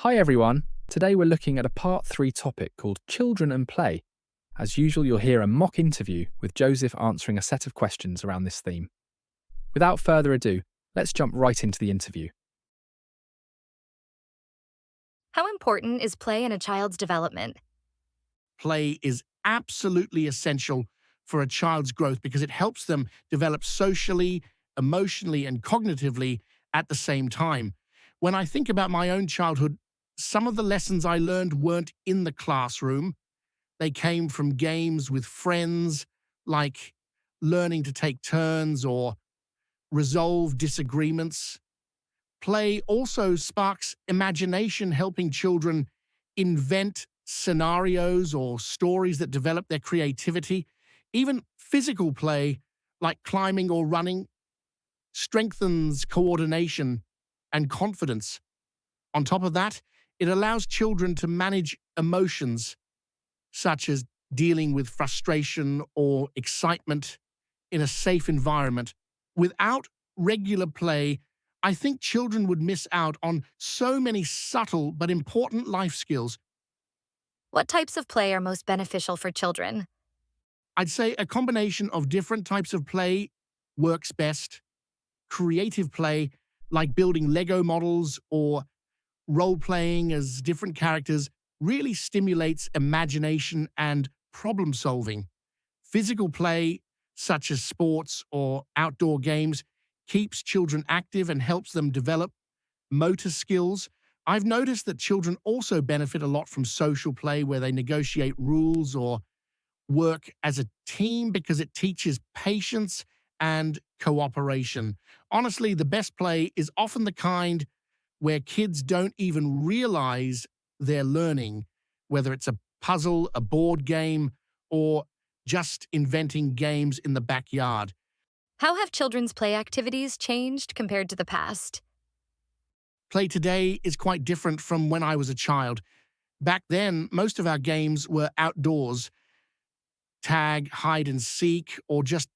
Hi everyone. Today we're looking at a part 3 topic called Children and Play. As usual, you'll hear a mock interview with Joseph answering a set of questions around this theme. Without further ado, let's jump right into the interview. How important is play in a child's development? Play is absolutely essential for a child's growth because it helps them develop socially, emotionally, and cognitively at the same time. When I think about my own childhood, some of the lessons I learned weren't in the classroom. They came from games with friends, like learning to take turns or resolve disagreements. Play also sparks imagination, helping children invent scenarios or stories that develop their creativity. Even physical play, like climbing or running, strengthens coordination and confidence. On top of that, it allows children to manage emotions, such as dealing with frustration or excitement in a safe environment. Without regular play, I think children would miss out on so many subtle but important life skills. What types of play are most beneficial for children? I'd say a combination of different types of play works best. Creative play, like building Lego models or role playing as different characters, really stimulates imagination and problem solving. Physical play, such as sports or outdoor games, keeps children active and helps them develop motor skills. I've noticed that children also benefit a lot from social play where they negotiate rules or work as a team because it teaches patience and cooperation. Honestly, the best play is often the kind where kids don't even realize they're learning, whether it's a puzzle, a board game, or just inventing games in the backyard. How have children's play activities changed compared to the past? Play today is quite different from when I was a child. Back then, most of our games were outdoors, tag, hide and seek, or just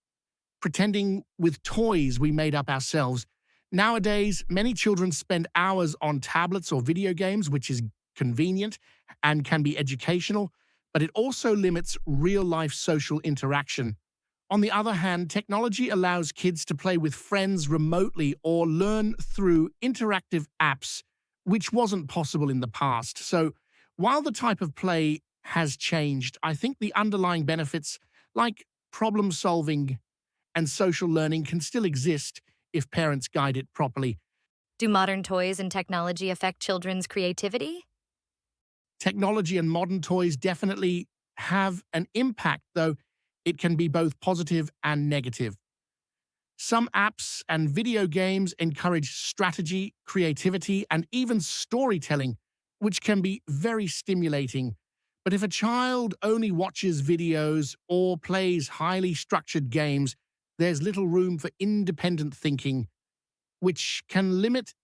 pretending with toys we made up ourselves. Nowadays, many children spend hours on tablets or video games, which is convenient and can be educational, but it also limits real life social interaction. On the other hand, technology allows kids to play with friends remotely or learn through interactive apps, which wasn't possible in the past. So, while the type of play has changed, I think the underlying benefits, like problem solving and social learning, can still exist if parents guide it properly. Do modern toys and technology affect children's creativity? Technology and modern toys definitely have an impact, though it can be both positive and negative. Some apps and video games encourage strategy, creativity, and even storytelling, which can be very stimulating. But if a child only watches videos or plays highly structured games, there's little room for independent thinking, which can limit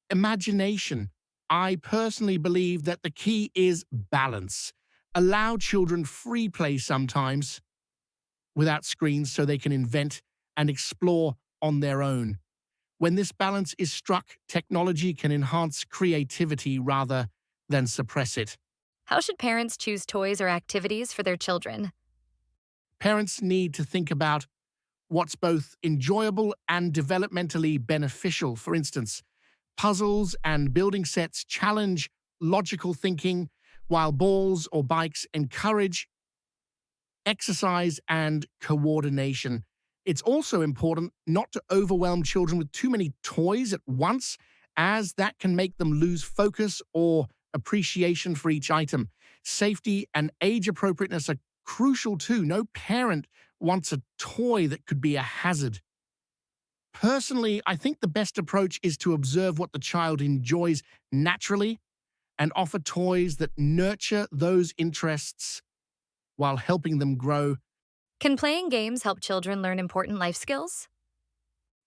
imagination. I personally believe that the key is balance. Allow children free play sometimes without screens so they can invent and explore on their own. When this balance is struck, technology can enhance creativity rather than suppress it. How should parents choose toys or activities for their children? Parents need to think about what's both enjoyable and developmentally beneficial. For instance, puzzles and building sets challenge logical thinking, while balls or bikes encourage exercise and coordination. It's also important not to overwhelm children with too many toys at once, as that can make them lose focus or appreciation for each item. Safety and age appropriateness are crucial too. No parent wants a toy that could be a hazard. Personally, I think the best approach is to observe what the child enjoys naturally and offer toys that nurture those interests while helping them grow. Can playing games help children learn important life skills?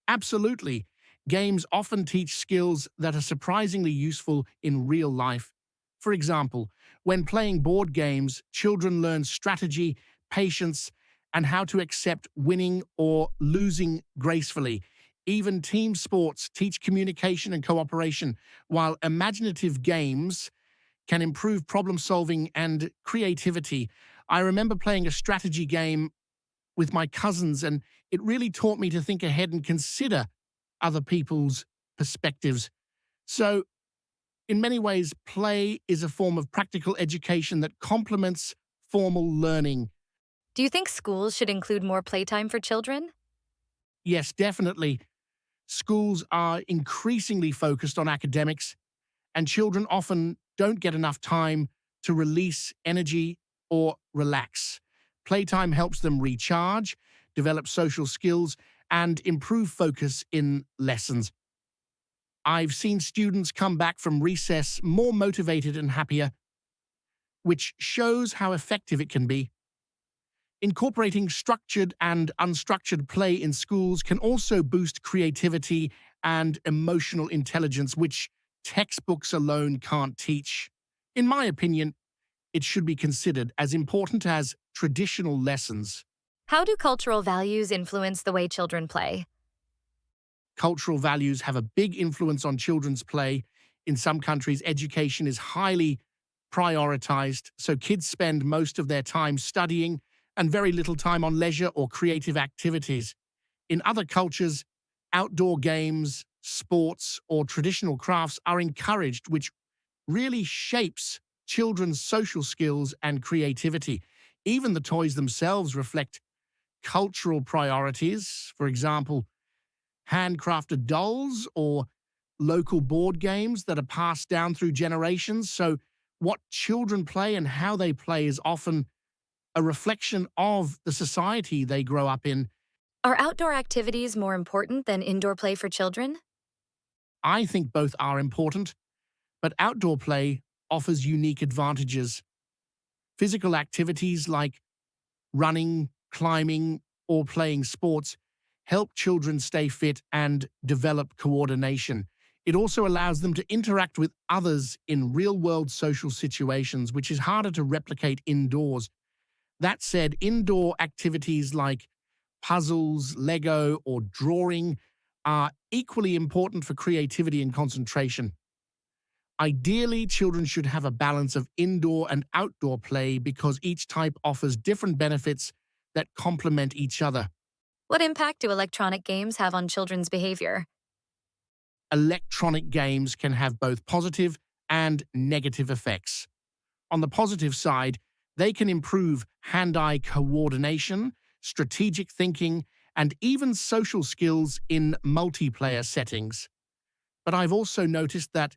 Absolutely. Games often teach skills that are surprisingly useful in real life. For example, when playing board games, children learn strategy, patience, and how to accept winning or losing gracefully. Even team sports teach communication and cooperation, while imaginative games can improve problem solving and creativity. I remember playing a strategy game with my cousins, and it really taught me to think ahead and consider other people's perspectives. So, in many ways, play is a form of practical education that complements formal learning. Do you think schools should include more playtime for children? Yes, definitely. Schools are increasingly focused on academics, and children often don't get enough time to release energy or relax. Playtime helps them recharge, develop social skills, and improve focus in lessons. I've seen students come back from recess more motivated and happier, which shows how effective it can be. Incorporating structured and unstructured play in schools can also boost creativity and emotional intelligence, which textbooks alone can't teach. In my opinion, it should be considered as important as traditional lessons. How do cultural values influence the way children play? Cultural values have a big influence on children's play. In some countries, education is highly prioritized, so kids spend most of their time studying and very little time on leisure or creative activities. In other cultures, outdoor games, sports, or traditional crafts are encouraged, which really shapes children's social skills and creativity. Even the toys themselves reflect cultural priorities. For example, handcrafted dolls or local board games that are passed down through generations. So, what children play and how they play is often a reflection of the society they grow up in. Are outdoor activities more important than indoor play for children? I think both are important, but outdoor play offers unique advantages. Physical activities like running, climbing, or playing sports help children stay fit and develop coordination. It also allows them to interact with others in real-world social situations, which is harder to replicate indoors. That said, indoor activities like puzzles, Lego, or drawing are equally important for creativity and concentration. Ideally, children should have a balance of indoor and outdoor play because each type offers different benefits that complement each other. What impact do electronic games have on children's behavior? Electronic games can have both positive and negative effects. On the positive side, they can improve hand-eye coordination, strategic thinking, and even social skills in multiplayer settings. But I've also noticed that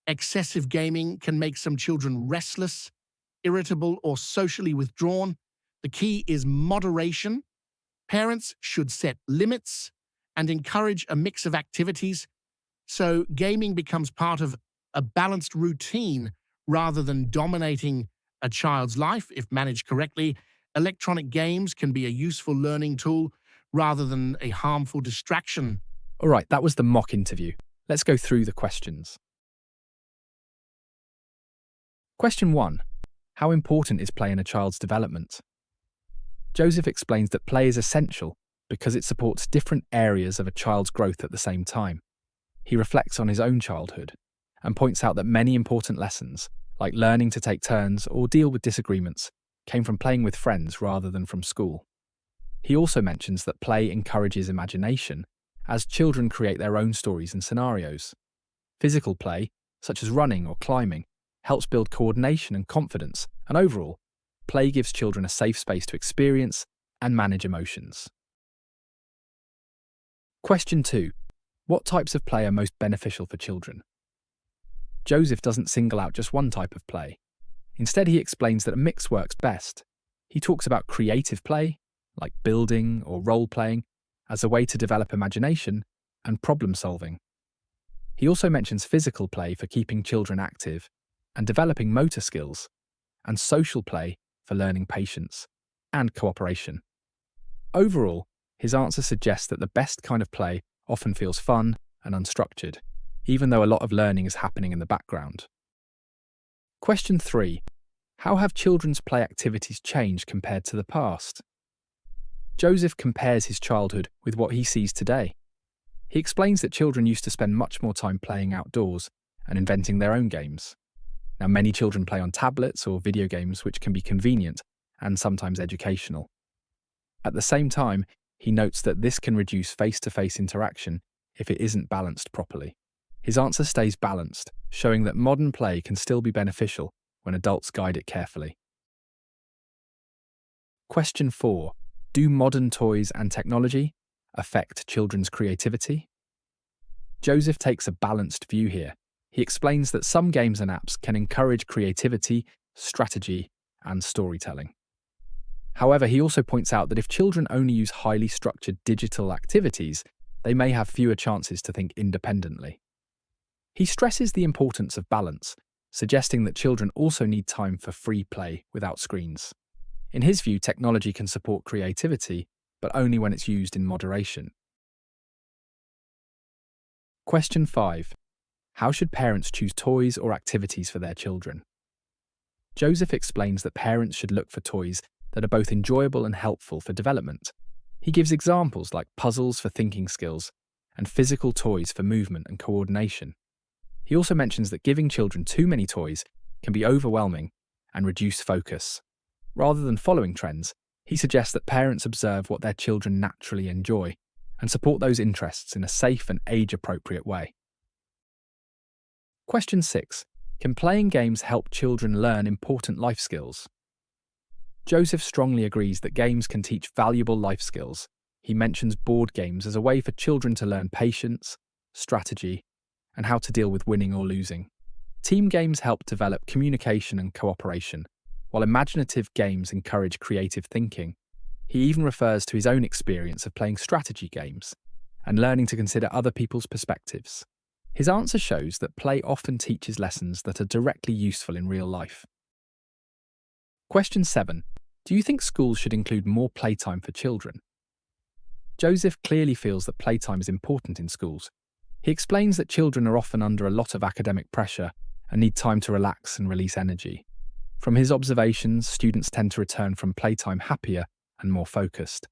excessive gaming can make some children restless, irritable, or socially withdrawn. The key is moderation. Parents should set limits and encourage a mix of activities so gaming becomes part of a balanced routine rather than dominating a child's life. If managed correctly, electronic games can be a useful learning tool rather than a harmful distraction. All right, that was the mock interview. Let's go through the questions. Question 1. How important is play in a child's development? Joseph explains that play is essential because it supports different areas of a child's growth at the same time. He reflects on his own childhood and points out that many important lessons, like learning to take turns or deal with disagreements, came from playing with friends rather than from school. He also mentions that play encourages imagination, as children create their own stories and scenarios. Physical play, such as running or climbing, helps build coordination and confidence, and overall, play gives children a safe space to experience and manage emotions. Question 2. What types of play are most beneficial for children? Joseph doesn't single out just one type of play. Instead, he explains that a mix works best. He talks about creative play, like building or role-playing, as a way to develop imagination and problem-solving. He also mentions physical play for keeping children active and developing motor skills, and social play for learning patience and cooperation. Overall, his answer suggests that the best kind of play often feels fun and unstructured, even though a lot of learning is happening in the background. Question 3. How have children's play activities changed compared to the past? Joseph compares his childhood with what he sees today. He explains that children used to spend much more time playing outdoors and inventing their own games. Now, many children play on tablets or video games, which can be convenient and sometimes educational. At the same time, he notes that this can reduce face-to-face interaction if it isn't balanced properly. His answer stays balanced, showing that modern play can still be beneficial when adults guide it carefully. Question 4. Do modern toys and technology affect children's creativity? Joseph takes a balanced view here. He explains that some games and apps can encourage creativity, strategy, and storytelling. However, he also points out that if children only use highly structured digital activities, they may have fewer chances to think independently. He stresses the importance of balance, suggesting that children also need time for free play without screens. In his view, technology can support creativity, but only when it's used in moderation. Question 5. How should parents choose toys or activities for their children? Joseph explains that parents should look for toys that are both enjoyable and helpful for development. He gives examples like puzzles for thinking skills and physical toys for movement and coordination. He also mentions that giving children too many toys can be overwhelming and reduce focus. Rather than following trends, he suggests that parents observe what their children naturally enjoy and support those interests in a safe and age-appropriate way. Question 6. Can playing games help children learn important life skills? Joseph strongly agrees that games can teach valuable life skills. He mentions board games as a way for children to learn patience, strategy, and how to deal with winning or losing. Team games help develop communication and cooperation, while imaginative games encourage creative thinking. He even refers to his own experience of playing strategy games and learning to consider other people's perspectives. His answer shows that play often teaches lessons that are directly useful in real life. Question 7. Do you think schools should include more playtime for children? Joseph clearly feels that playtime is important in schools. He explains that children are often under a lot of academic pressure and need time to relax and release energy. From his observations, students tend to return from playtime happier and more focused.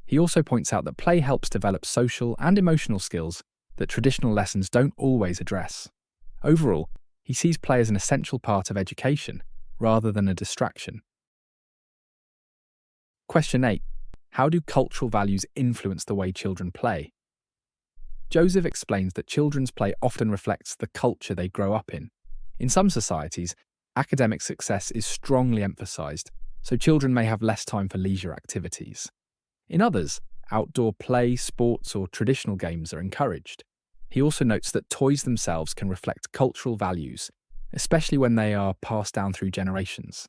He also points out that play helps develop social and emotional skills that traditional lessons don't always address. Overall, he sees play as an essential part of education rather than a distraction. Question 8. How do cultural values influence the way children play? Joseph explains that children's play often reflects the culture they grow up in. In some societies, academic success is strongly emphasized, so children may have less time for leisure activities. In others, outdoor play, sports, or traditional games are encouraged. He also notes that toys themselves can reflect cultural values, especially when they are passed down through generations.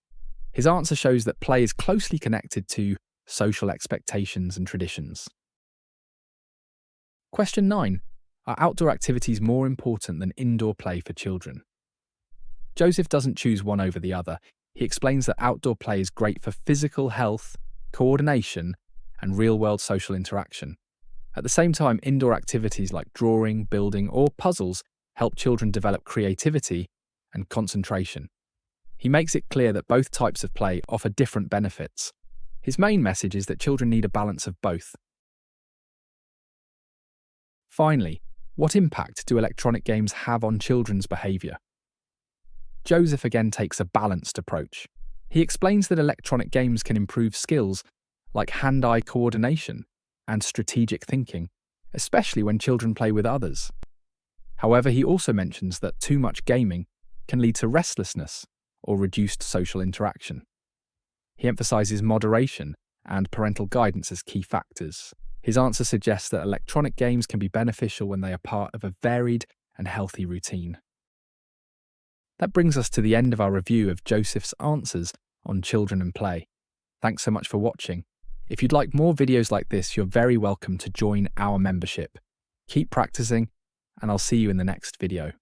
His answer shows that play is closely connected to social expectations and traditions. Question 9. Are outdoor activities more important than indoor play for children? Joseph doesn't choose one over the other. He explains that outdoor play is great for physical health, coordination, and real-world social interaction. At the same time, indoor activities like drawing, building, or puzzles help children develop creativity and concentration. He makes it clear that both types of play offer different benefits. His main message is that children need a balance of both. Finally, what impact do electronic games have on children's behaviour? Joseph again takes a balanced approach. He explains that electronic games can improve skills like hand-eye coordination and strategic thinking, especially when children play with others. However, he also mentions that too much gaming can lead to restlessness or reduced social interaction. He emphasises moderation and parental guidance as key factors. His answer suggests that electronic games can be beneficial when they are part of a varied and healthy routine. That brings us to the end of our review of Joseph's answers on children and play. Thanks so much for watching. If you'd like more videos like this, you're very welcome to join our membership. Keep practicing, and I'll see you in the next video.